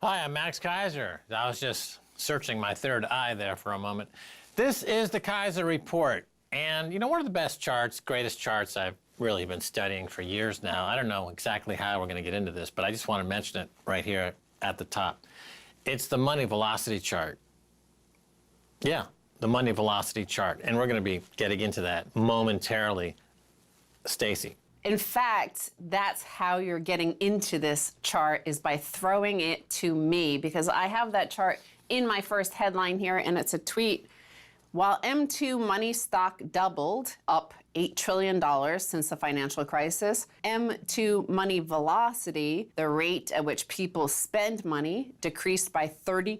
Hi, I'm Max Keiser. I was just searching my third eye there for a moment. This is the Keiser Report. And you know, one of the best charts, greatest charts I've really been studying for years now. I don't know exactly how we're going to get into this, but I just want to mention it right here at the top. It's the money velocity chart. Yeah, the money velocity chart. And we're going to be getting into that momentarily. Stacy. In fact, that's how you're getting into this chart, is by throwing it to me, because I have that chart in my first headline here, and it's a tweet. While M2 money stock doubled, up $8 trillion since the financial crisis, M2 money velocity, the rate at which people spend money, decreased by 30%.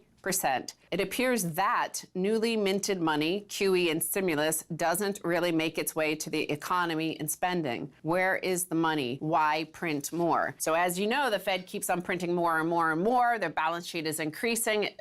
It appears that newly minted money, QE and stimulus, doesn't really make its way to the economy and spending. Where is the money? Why print more? So as you know, the Fed keeps on printing more and more and more. Their balance sheet is increasing,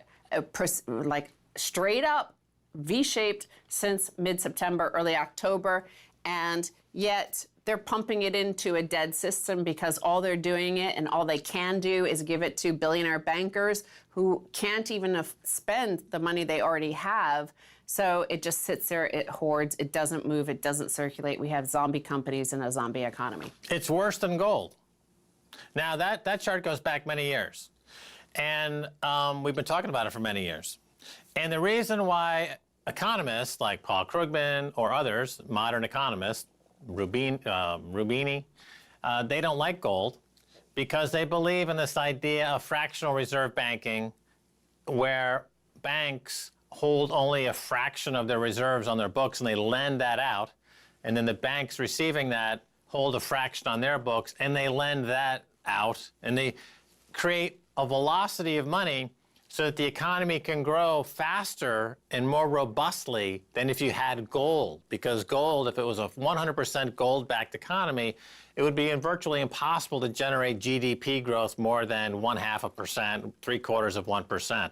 like straight up V-shaped since mid-September, early October, and yet they're pumping it into a dead system because all they're doing it and all they can do is give it to billionaire bankers who can't even spend the money they already have. So it just sits there, it hoards, it doesn't move, it doesn't circulate. We have zombie companies and a zombie economy. It's worse than gold. Now that chart goes back many years, and we've been talking about it for many years. And the reason why economists like Paul Krugman or others, modern economists, Rubini, they don't like gold because they believe in this idea of fractional reserve banking, where banks hold only a fraction of their reserves on their books and they lend that out, and then the banks receiving that hold a fraction on their books and they lend that out, and they create a velocity of money so that the economy can grow faster and more robustly than if you had gold. Because gold, if it was a 100% gold-backed economy, it would be virtually impossible to generate GDP growth more than 0.5%, 0.75%.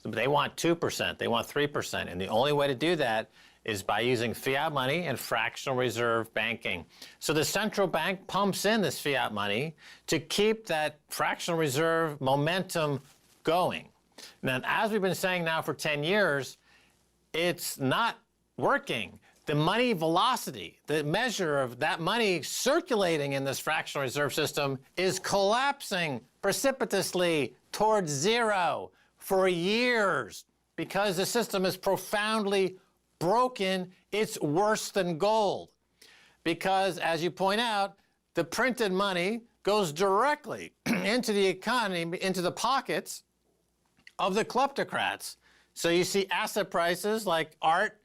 They want 2%, they want 3%, and the only way to do that is by using fiat money and fractional reserve banking. So the central bank pumps in this fiat money to keep that fractional reserve momentum going. Now, as we've been saying now for 10 years, it's not working. The money velocity, the measure of that money circulating in this fractional reserve system, is collapsing precipitously towards zero for years because the system is profoundly broken. It's worse than gold because, as you point out, the printed money goes directly into the economy, into the pockets of the kleptocrats. So you see asset prices like art,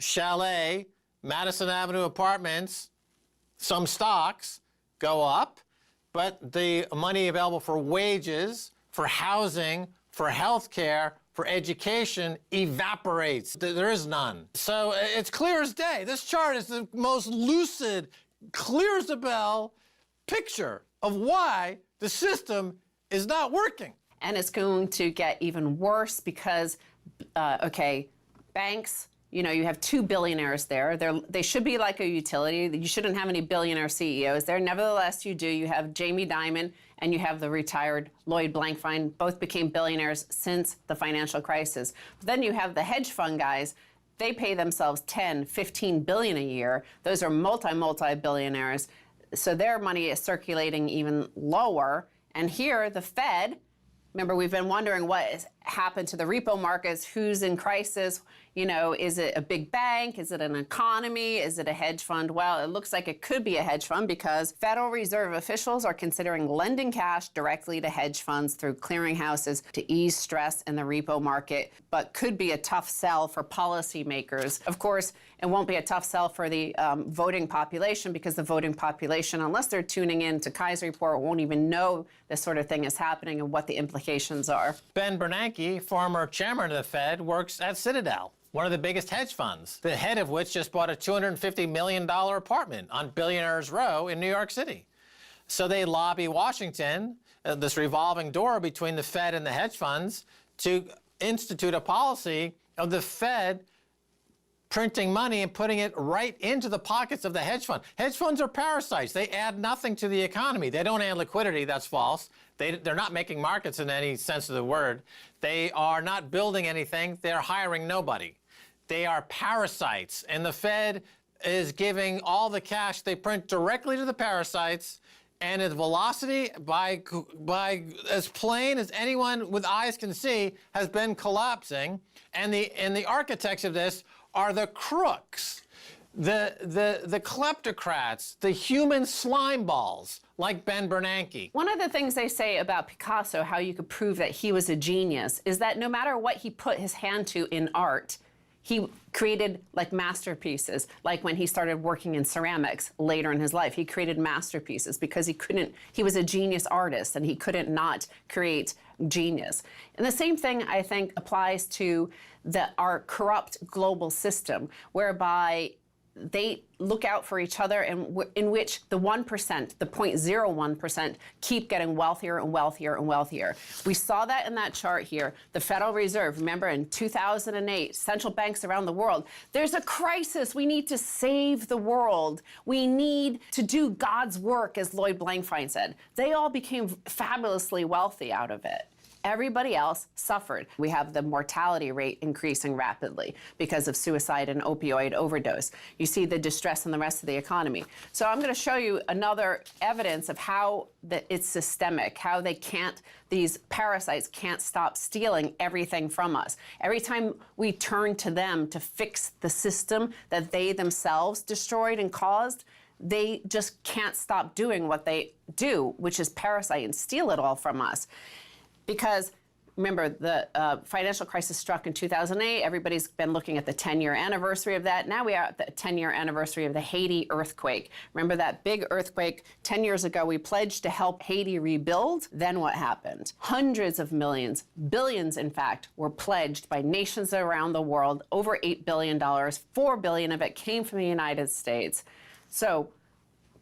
chalet, Madison Avenue apartments, some stocks go up, but the money available for wages, for housing, for health care, for education evaporates. There is none. So it's clear as day. This chart is the most lucid, clear as a bell picture of why the system is not working. And it's going to get even worse because, banks, you know, you have two billionaires there. They should be like a utility. You shouldn't have any billionaire CEOs there. Nevertheless, you do. You have Jamie Dimon and you have the retired Lloyd Blankfein. Both became billionaires since the financial crisis. But then you have the hedge fund guys. They pay themselves 10, 15 billion a year. Those are multi-billionaires. So their money is circulating even lower. And here, the Fed, remember, we've been wondering what has happened to the repo markets, who's in crisis. You know, is it a big bank? Is it an economy? Is it a hedge fund? Well, it looks like it could be a hedge fund because Federal Reserve officials are considering lending cash directly to hedge funds through clearinghouses to ease stress in the repo market, but could be a tough sell for policymakers. Of course, it won't be a tough sell for the voting population because the voting population, unless they're tuning in to Keiser Report, won't even know this sort of thing is happening and what the implications are. Ben Bernanke, former chairman of the Fed, works at Citadel, one of the biggest hedge funds, the head of which just bought a $250 million apartment on Billionaires Row in New York City. So they lobby Washington, this revolving door between the Fed and the hedge funds, to institute a policy of the Fed printing money and putting it right into the pockets of the hedge fund. Hedge funds are parasites. They add nothing to the economy. They don't add liquidity. That's false. They're not making markets in any sense of the word. They are not building anything. They're hiring nobody. They are parasites. And the Fed is giving all the cash they print directly to the parasites. And its velocity, by as plain as anyone with eyes can see, has been collapsing. And the architects of this are the crooks, the kleptocrats, the human slime balls like Ben Bernanke. One of the things they say about Picasso, how you could prove that he was a genius, is that no matter what he put his hand to in art, he created like masterpieces. Like when he started working in ceramics later in his life, he created masterpieces because he was a genius artist and he couldn't not create genius. And the same thing, I think, applies to our corrupt global system, whereby they look out for each other, and in which the 1%, the 0.01%, keep getting wealthier and wealthier and wealthier. We saw that in that chart here. The Federal Reserve, remember in 2008, central banks around the world, there's a crisis. We need to save the world. We need to do God's work, as Lloyd Blankfein said. They all became fabulously wealthy out of it. Everybody else suffered. We have the mortality rate increasing rapidly because of suicide and opioid overdose. You see the distress in the rest of the economy. So I'm going to show you another evidence of how it's systemic, how these parasites can't stop stealing everything from us. Every time we turn to them to fix the system that they themselves destroyed and caused, they just can't stop doing what they do, which is parasite and steal it all from us. Because remember, the financial crisis struck in 2008. Everybody's been looking at the 10-year anniversary of that. Now we are at the 10-year anniversary of the Haiti earthquake. Remember that big earthquake 10 years ago? We pledged to help Haiti rebuild. Then what happened? Hundreds of millions, billions in fact, were pledged by nations around the world, over $8 billion. $4 billion of it came from the United States. So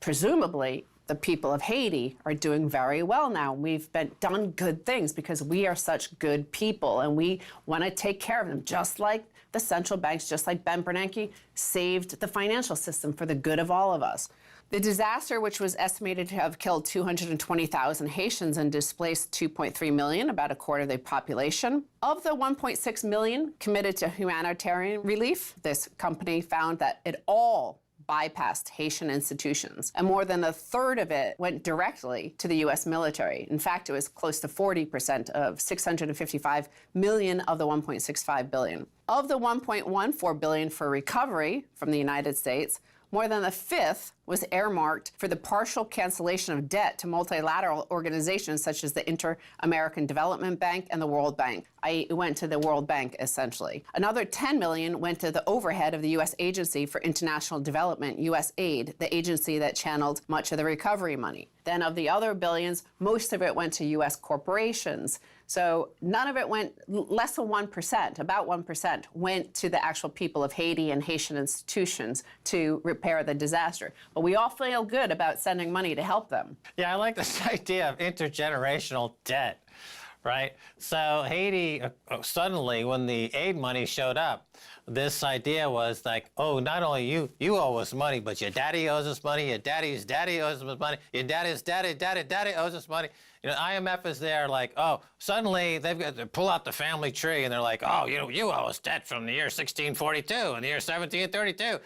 presumably, the people of Haiti are doing very well now. We've done good things because we are such good people and we want to take care of them, just like the central banks, just like Ben Bernanke saved the financial system for the good of all of us. The disaster, which was estimated to have killed 220,000 Haitians and displaced 2.3 million, about a quarter of the population. Of the 1.6 million committed to humanitarian relief, this company found that it all bypassed Haitian institutions, and more than a third of it went directly to the U.S. military. In fact, it was close to 40% of 655 million of the 1.65 billion. Of the 1.14 billion for recovery from the United States, more than a fifth was earmarked for the partial cancellation of debt to multilateral organizations such as the Inter-American Development Bank and the World Bank. It went to the World Bank, essentially. Another 10 million went to the overhead of the U.S. Agency for International Development, USAID, the agency that channeled much of the recovery money. Then of the other billions, most of it went to U.S. corporations. So none of it went, less than 1%, about 1%, went to the actual people of Haiti and Haitian institutions to repair the disaster. But we all feel good about sending money to help them. Yeah, I like this idea of intergenerational debt, right? So Haiti, suddenly when the aid money showed up, this idea was like, oh, not only you owe us money, but your daddy owes us money, your daddy's daddy owes us money, your daddy's daddy owes us money. You know, IMF is there like, oh, suddenly they've got to pull out the family tree and they're like, oh, you owe us debt from the year 1642 and the year 1732.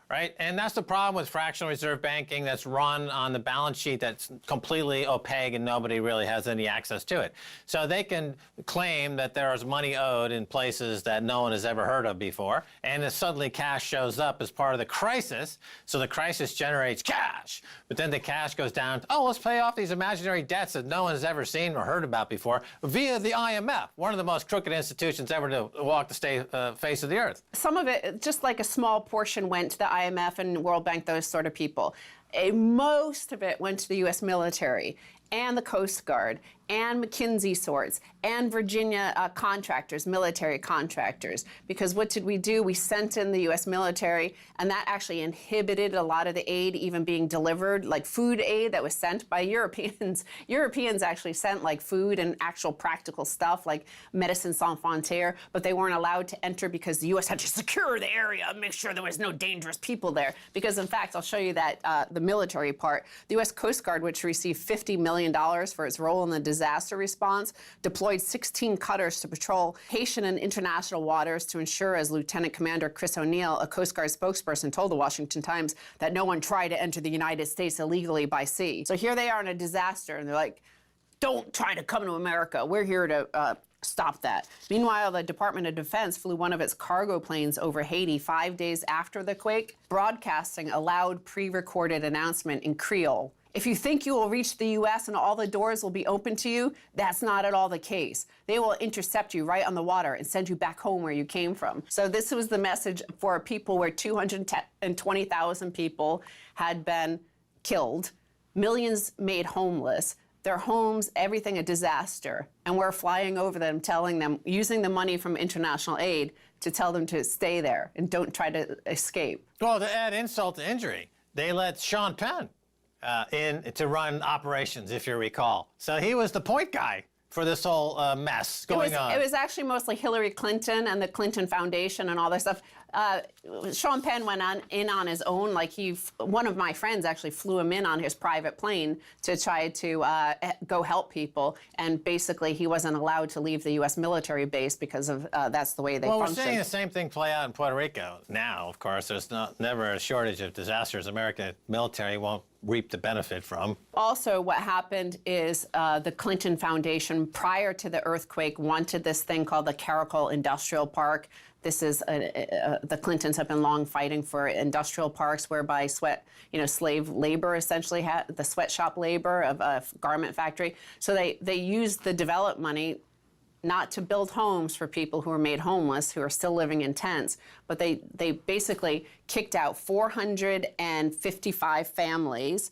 Right? And that's the problem with fractional reserve banking that's run on the balance sheet that's completely opaque and nobody really has any access to it. So they can claim that there is money owed in places that no one has ever heard of before, and then suddenly cash shows up as part of the crisis, so the crisis generates cash. But then the cash goes down, oh, let's pay off these imaginary debts that no one has ever seen or heard about before via the IMF, one of the most crooked institutions ever to walk the face of the earth. Some of it, just like a small portion, went to the IMF and World Bank, those sort of people. Most of it went to the U.S. military and the Coast Guard and McKinsey sorts and Virginia contractors, military contractors. Because what did we do? We sent in the U.S. military, and that actually inhibited a lot of the aid even being delivered, like food aid that was sent by Europeans. Europeans actually sent like food and actual practical stuff like Médecins Sans Frontières, but they weren't allowed to enter because the U.S. had to secure the area and make sure there was no dangerous people there. Because in fact, I'll show you that the military part, the U.S. Coast Guard, which received $50 million for its role in the disaster, disaster response, deployed 16 cutters to patrol Haitian and international waters to ensure, as Lieutenant Commander Chris O'Neill, a Coast Guard spokesperson, told the Washington Times, that no one tried to enter the United States illegally by sea. So here they are in a disaster, and they're like, don't try to come to America. We're here to stop that. Meanwhile, the Department of Defense flew one of its cargo planes over Haiti 5 days after the quake, broadcasting a loud pre-recorded announcement in Creole. If you think you will reach the U.S. and all the doors will be open to you, that's not at all the case. They will intercept you right on the water and send you back home where you came from. So this was the message for people where 220,000 people had been killed, millions made homeless, their homes, everything a disaster. And we're flying over them, telling them, using the money from international aid to tell them to stay there and don't try to escape. Well, to add insult to injury, they let Sean Penn in to run operations, if you recall. So he was the point guy for this whole mess going on. It was actually mostly Hillary Clinton and the Clinton Foundation and all that stuff. Sean Penn went in on his own. Like one of my friends actually flew him in on his private plane to try to go help people. And basically, he wasn't allowed to leave the U.S. military base because of that's the way they function. We're seeing the same thing play out in Puerto Rico now. Of course, there's never a shortage of disasters. American military won't reap the benefit from. Also, what happened is the Clinton Foundation, prior to the earthquake, wanted this thing called the Caracol Industrial Park. This is the Clintons have been long fighting for industrial parks whereby slave labor essentially had the sweatshop labor of a garment factory. So they used the development money not to build homes for people who are made homeless, who are still living in tents, but they basically kicked out 455 families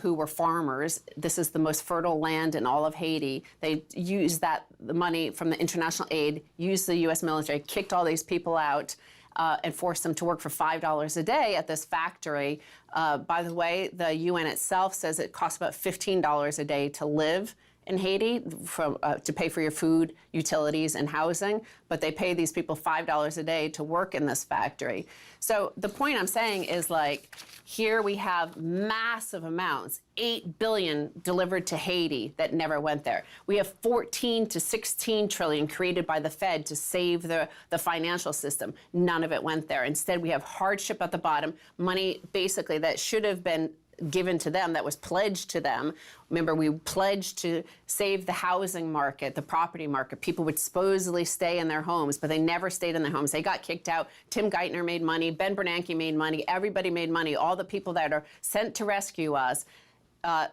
who were farmers. This is the most fertile land in all of Haiti. They used the money from the international aid, used the U.S. military, kicked all these people out, and forced them to work for $5 a day at this factory. By the way, the UN itself says it costs about $15 a day to live in Haiti to pay for your food, utilities, and housing, but they pay these people $5 a day to work in this factory. So the point I'm saying is, like, here we have massive amounts, 8 billion delivered to Haiti that never went there. We have 14 to 16 trillion created by the Fed to save the financial system. None of it went there. Instead, we have hardship at the bottom, money basically that should have been given to them, that was pledged to them. Remember, we pledged to save the housing market, the property market. People would supposedly stay in their homes, but they never stayed in their homes. They got kicked out. Tim Geithner made money. Ben Bernanke made money. Everybody made money. All the people that are sent to rescue us,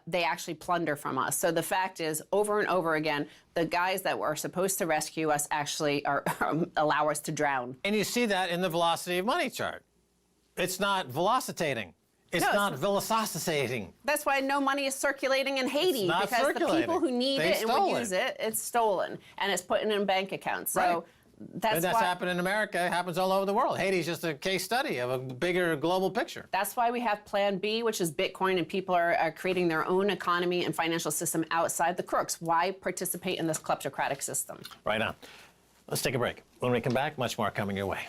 they actually plunder from us. So the fact is, over and over again, the guys that were supposed to rescue us actually allow us to drown. And you see that in the velocity of money chart. It's not velocitating. It's not velocitating. That's why no money is circulating in Haiti, because the people who need it and would use it, it's stolen and it's put in bank accounts. So that's happened in America. It happens all over the world. Haiti's just a case study of a bigger global picture. That's why we have Plan B, which is Bitcoin, and people are creating their own economy and financial system outside the crooks. Why participate in this kleptocratic system? Right on. Let's take a break. When we come back, much more coming your way.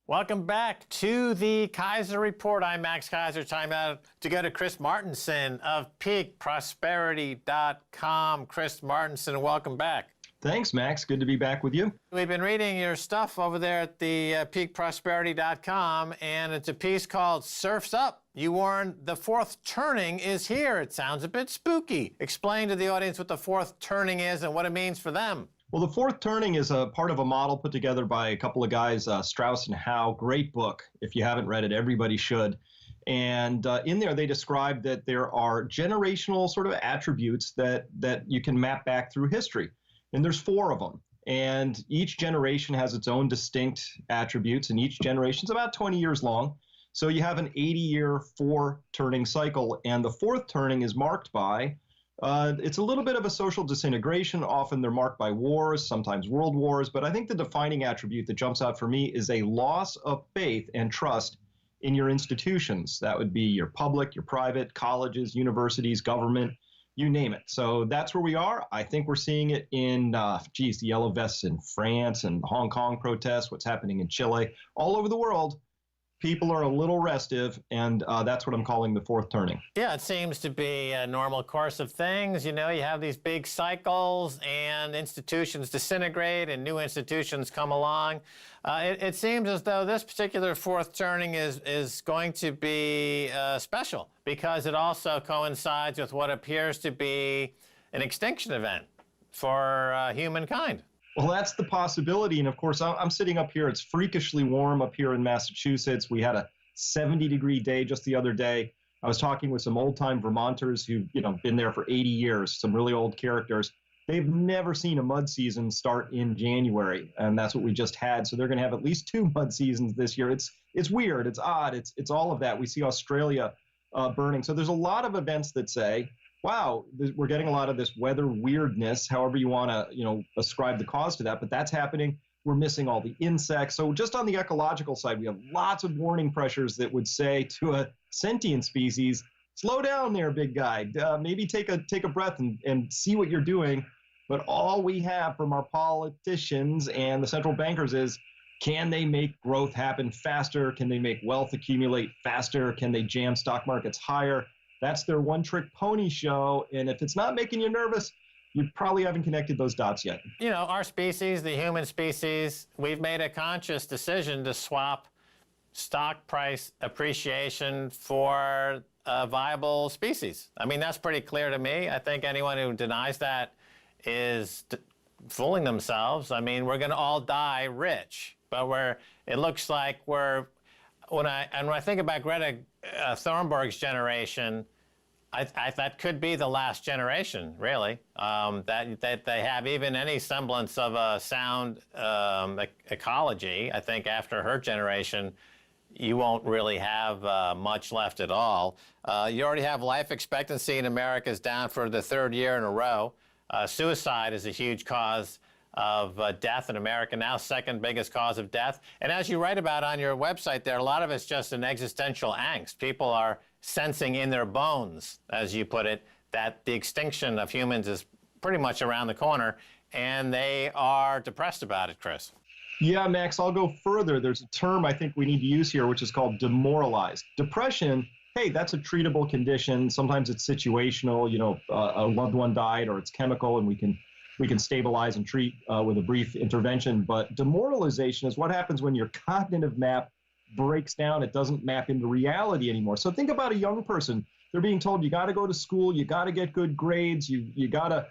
Welcome back to the Keiser Report. I'm Max Keiser. Time out to go to Chris Martenson of peakprosperity.com. Chris Martenson, welcome back. Thanks, Max. Good to be back with you. We've been reading your stuff over there at the peakprosperity.com, and it's a piece called Surf's Up. You warn the fourth turning is here. It sounds a bit spooky. Explain to the audience what the fourth turning is and what it means for them. Well, the fourth turning is a part of a model put together by a couple of guys, Strauss and Howe. Great book. If you haven't read it, everybody should. And in there, they describe that there are generational sort of attributes that you can map back through history. And there's 4 of them. And each generation has its own distinct attributes, and each generation is about 20 years long. So you have an 80-year 4-turning cycle, and the fourth turning is marked by it's a little bit of a social disintegration. Often they're marked by wars, sometimes world wars. But I think the defining attribute that jumps out for me is a loss of faith and trust in your institutions. That would be your public, your private, colleges, universities, government, you name it. So that's where we are. I think we're seeing it in, the yellow vests in France and Hong Kong protests, what's happening in Chile, all over the world. people are a little restive, and that's what I'm calling the fourth turning. Yeah, it seems to be a normal course of things. You know, you have these big cycles and institutions disintegrate and new institutions come along. It seems as though this particular fourth turning is going to be special because it also coincides with what appears to be an extinction event for humankind. Well, that's the possibility. And of course, I'm sitting up here. It's freakishly warm up here in Massachusetts. We had a 70-degree day just the other day. I was talking with some old-time Vermonters who've been there for 80 years, some really old characters. They've never seen a mud season start in January, and that's what we just had. So they're going to have at least 2 mud seasons this year. It's weird. It's odd. It's all of that. We see Australia burning. So there's a lot of events that say, wow, we're getting a lot of this weather weirdness, however you want to, ascribe the cause to that, but that's happening. We're missing all the insects. So just on the ecological side, we have lots of warning pressures that would say to a sentient species, slow down there, big guy. Maybe take a breath and see what you're doing. But all we have from our politicians and the central bankers is, can they make growth happen faster? Can they make wealth accumulate faster? Can they jam stock markets higher? That's their one-trick pony show. And if it's not making you nervous, you probably haven't connected those dots yet. You know, our species, the human species, we've made a conscious decision to swap stock price appreciation for a viable species. I mean, that's pretty clear to me. I think anyone who denies that is fooling themselves. I mean, we're going to all die rich, but it looks like when I think about Greta Thunberg's generation, that could be the last generation, really, that they have even any semblance of a sound ecology. I think after her generation, you won't really have much left at all. You already have life expectancy in America is down for the 3rd year in a row. Suicide is a huge cause of death in America now, 2nd biggest cause of death. And as you write about on your website there, a lot of it's just an existential angst. People are sensing in their bones, as you put it, that the extinction of humans is pretty much around the corner, and they are depressed about it, Chris. Yeah, Max, I'll go further. There's a term I think we need to use here, which is called demoralized. Depression, hey, that's a treatable condition. Sometimes it's situational, a loved one died, or it's chemical, and we can stabilize and treat with a brief intervention. But demoralization is what happens when your cognitive map breaks down. It doesn't map into reality anymore. So think about a young person. They're being told, you got to go to school, you got to get good grades, you got to,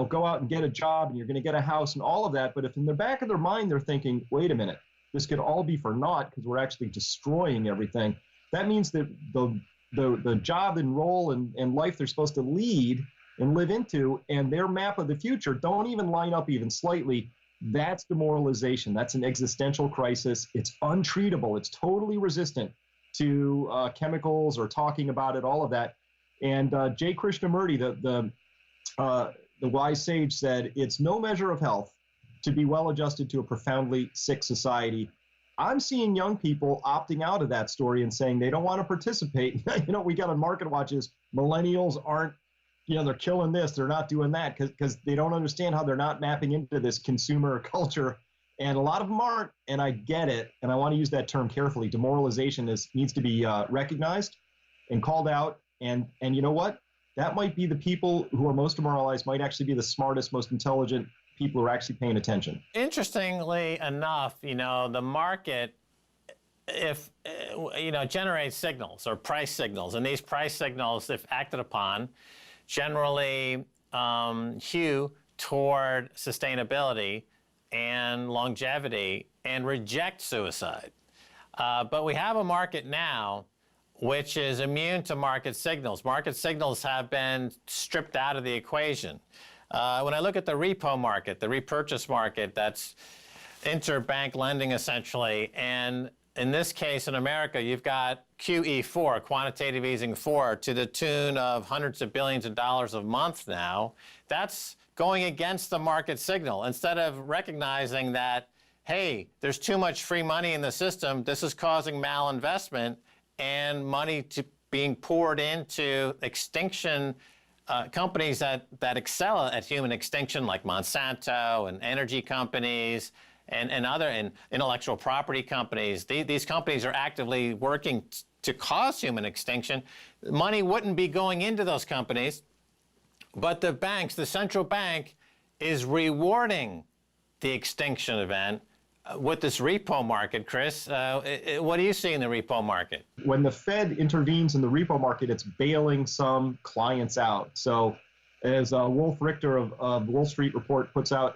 go out and get a job, and you're going to get a house and all of that. But if in the back of their mind, they're thinking, wait a minute, this could all be for naught because we're actually destroying everything. That means that the job and role and life they're supposed to lead and live into, and their map of the future don't even line up even slightly. That's demoralization. That's an existential crisis. It's untreatable. It's totally resistant to chemicals or talking about it, all of that. And J. Krishnamurti, the wise sage, said, it's no measure of health to be well adjusted to a profoundly sick society. I'm seeing young people opting out of that story and saying they don't want to participate. We got on Market Watch is millennials aren't, they're killing this, they're not doing that because they don't understand how they're not mapping into this consumer culture. And a lot of them aren't, and I get it. And I want to use that term carefully. Demoralization needs to be recognized and called out. And you know what? That might be the people who are most demoralized might actually be the smartest, most intelligent people who are actually paying attention. Interestingly enough, the market, generates signals or price signals. And these price signals, if acted upon, generally hew toward sustainability and longevity and reject suicide. But we have a market now which is immune to market signals. Market signals have been stripped out of the equation. When I look at the repo market, the repurchase market, that's interbank lending essentially, and in this case in America, you've got QE4, quantitative easing 4, to the tune of hundreds of billions of dollars a month now. That's going against the market signal. Instead of recognizing that, hey, there's too much free money in the system, this is causing malinvestment and money being poured into extinction companies that excel at human extinction, like Monsanto and energy companies and other intellectual property companies. These companies are actively working to cause human extinction. Money wouldn't be going into those companies, but the banks, the central bank, is rewarding the extinction event with this repo market. Chris, what do you see in the repo market? When the Fed intervenes in the repo market, it's bailing some clients out. So as Wolf Richter of Wall Street Report puts out,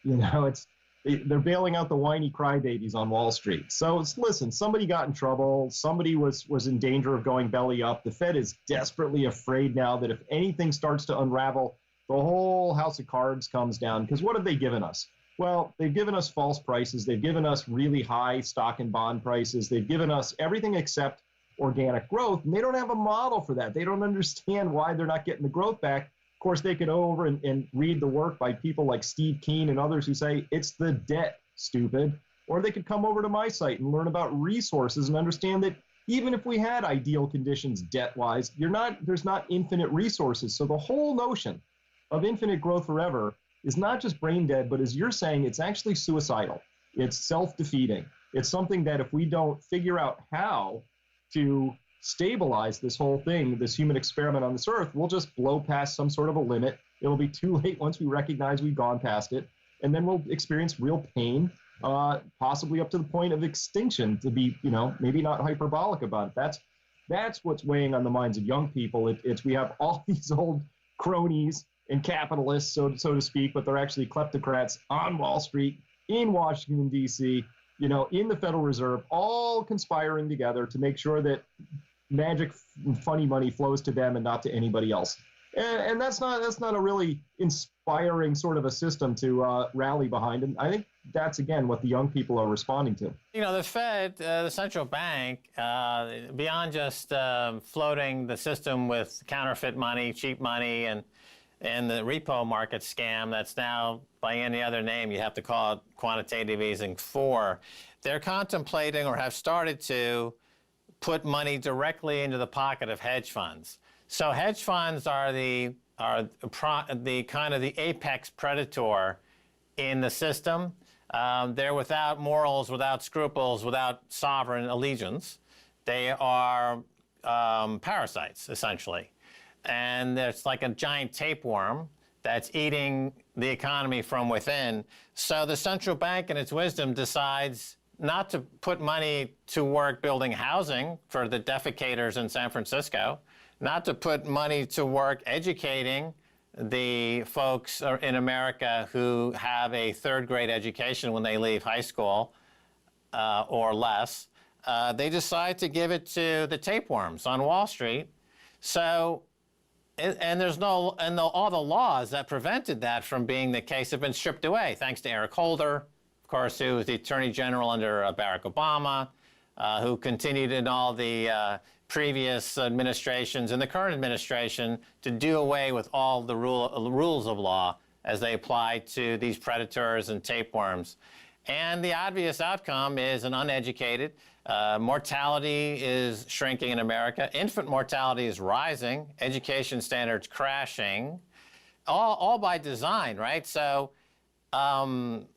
they're bailing out the whiny crybabies on Wall Street. So listen, somebody got in trouble. Somebody was in danger of going belly up. The Fed is desperately afraid now that if anything starts to unravel, the whole house of cards comes down. Because what have they given us? Well, they've given us false prices. They've given us really high stock and bond prices. They've given us everything except organic growth. And they don't have a model for that. They don't understand why they're not getting the growth back. Of course, they could go over and read the work by people like Steve Keen and others who say, it's the debt, stupid. Or they could come over to my site and learn about resources and understand that even if we had ideal conditions debt-wise, there's not infinite resources. So the whole notion of infinite growth forever is not just brain dead, but as you're saying, it's actually suicidal. It's self-defeating. It's something that if we don't figure out how to stabilize this whole thing, this human experiment on this earth, we'll just blow past some sort of a limit. It'll be too late once we recognize we've gone past it. And then we'll experience real pain, possibly up to the point of extinction, to be, maybe not hyperbolic about it. That's what's weighing on the minds of young people. We have all these old cronies and capitalists, so to speak, but they're actually kleptocrats on Wall Street, in Washington, D.C., in the Federal Reserve, all conspiring together to make sure that magic funny money flows to them and not to anybody else. And that's not a really inspiring sort of a system to rally behind. And I think that's, again, what the young people are responding to. The Fed, the central bank, beyond just floating the system with counterfeit money, cheap money, and the repo market scam that's now, by any other name, you have to call it quantitative easing for, they're contemplating or have started to put money directly into the pocket of hedge funds. So hedge funds are the kind of the apex predator in the system. They're without morals, without scruples, without sovereign allegiance. They are parasites, essentially. And it's like a giant tapeworm that's eating the economy from within. So the central bank, in its wisdom, decides not to put money to work building housing for the defecators in San Francisco, not to put money to work educating the folks in America who have a third-grade education when they leave high school or less. They decide to give it to the tapeworms on Wall Street. So. And all the laws that prevented that from being the case have been stripped away, thanks to Eric Holder, of course, who was the Attorney General under Barack Obama, who continued in all the previous administrations and the current administration to do away with all the rules of law as they apply to these predators and tapeworms. And the obvious outcome is an uneducated, mortality is shrinking in America, infant mortality is rising, education standards crashing, all by design, right? So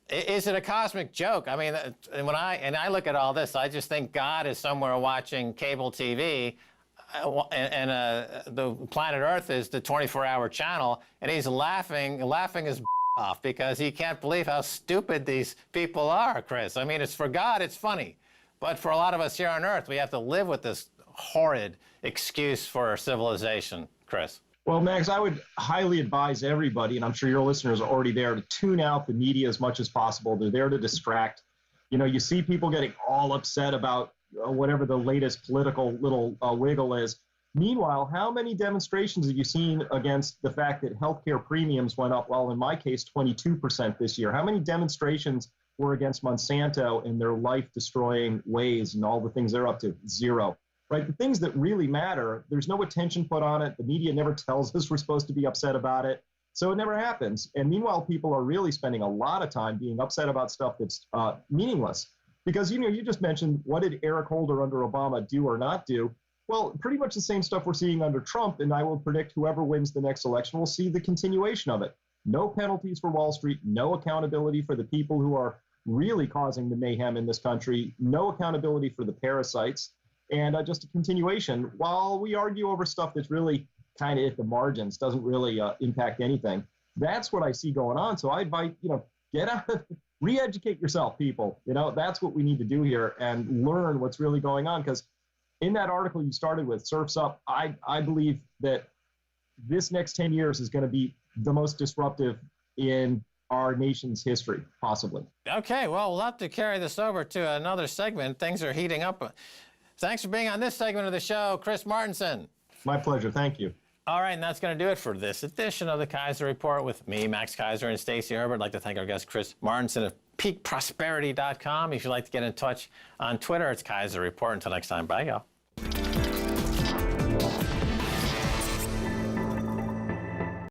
is it a cosmic joke? I mean, when I look at all this, I just think God is somewhere watching cable TV, and the planet Earth is the 24-hour channel, and he's laughing his off because he can't believe how stupid these people are, Chris. I mean, it's for God, it's funny. But for a lot of us here on Earth, we have to live with this horrid excuse for civilization, Chris. Well, Max, I would highly advise everybody, and I'm sure your listeners are already there, to tune out the media as much as possible. They're there to distract. You see people getting all upset about whatever the latest political little wiggle is. Meanwhile, how many demonstrations have you seen against the fact that healthcare premiums went up? Well, in my case, 22% this year. How many demonstrations were against Monsanto and their life-destroying ways and all the things they're up to? Zero. Right? The things that really matter, there's no attention put on it. The media never tells us we're supposed to be upset about it. So it never happens. And meanwhile, people are really spending a lot of time being upset about stuff that's meaningless. Because, you just mentioned, what did Eric Holder under Obama do or not do? Well, pretty much the same stuff we're seeing under Trump, and I will predict whoever wins the next election will see the continuation of it. No penalties for Wall Street, no accountability for the people who are really causing the mayhem in this country, no accountability for the parasites, and just a continuation while we argue over stuff that's really kind of at the margins, doesn't really impact anything. That's what I see going on. So I invite, get out of, re-educate yourself, people. That's what we need to do here and learn what's really going on. Because in that article you started with, Surf's Up, I believe that this next 10 years is going to be the most disruptive in our nation's history, possibly. Okay, well, we'll have to carry this over to another segment. Things are heating up. Thanks for being on this segment of the show, Chris Martenson. My pleasure. Thank you. All right, and that's going to do it for this edition of the Keiser Report with me, Max Keiser, and Stacy Herbert. I'd like to thank our guest, Chris Martenson of peakprosperity.com. If you'd like to get in touch on Twitter, it's Keiser Report. Until next time, bye, y'all.